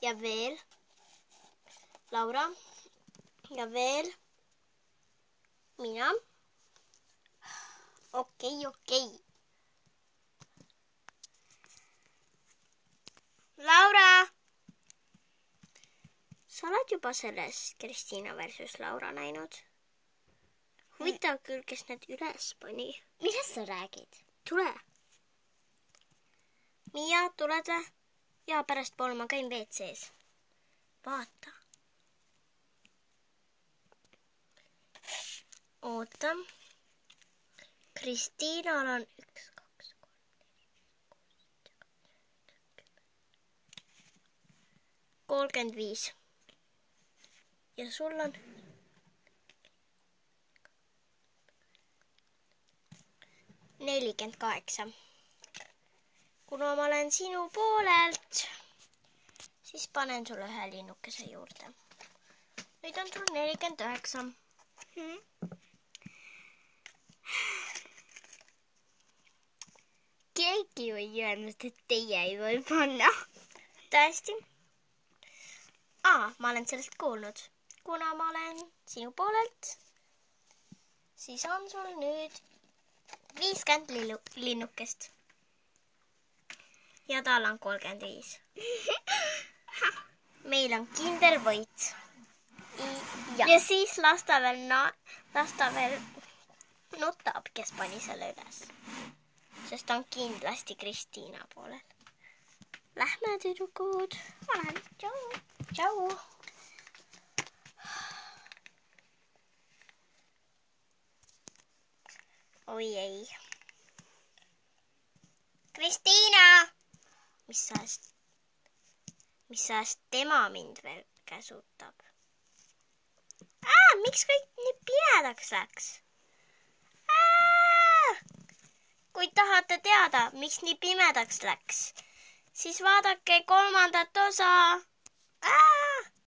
Ja veel. Laura. Ja veel. Mina. Okei. Laura! Sa oled juba selles Kristiina versus Laura näinud? Huvitav küll, kes need üles pani. Millest sa räägid? Tule. Miia, tuled või? Jaa, pärastpoole ma käin WC-s. Vaata. Oota. Kristiinal on 1, 2, 3, 4, 5, 35. Ja sul on 48. Kuna ma olen sinu poolelt, siis panen sulle ühe linnukese juurde. Nüüd on sul 49. Keegi ei öelnud, et teie ei või panna. Tõesti? Ma olen sellest kuulnud. Kuna ma olen sinu poolelt, siis on sul nüüd 50 linnukest. Ja tal on 35. Meil on kindel võit. Ja siis las ta veel nutab, kes pani selle üles. Sest ta on kindlasti Kristiina poolel. Lähme, tüdrukud. Olen. Tšau. Tšau. Oi ei. Kristiina! Mis ajast tema mind veel käsutab? Miks kõik nii pimedaks läks? Kui tahate teada, miks nii pimedaks läks, siis vaadake 3. osa.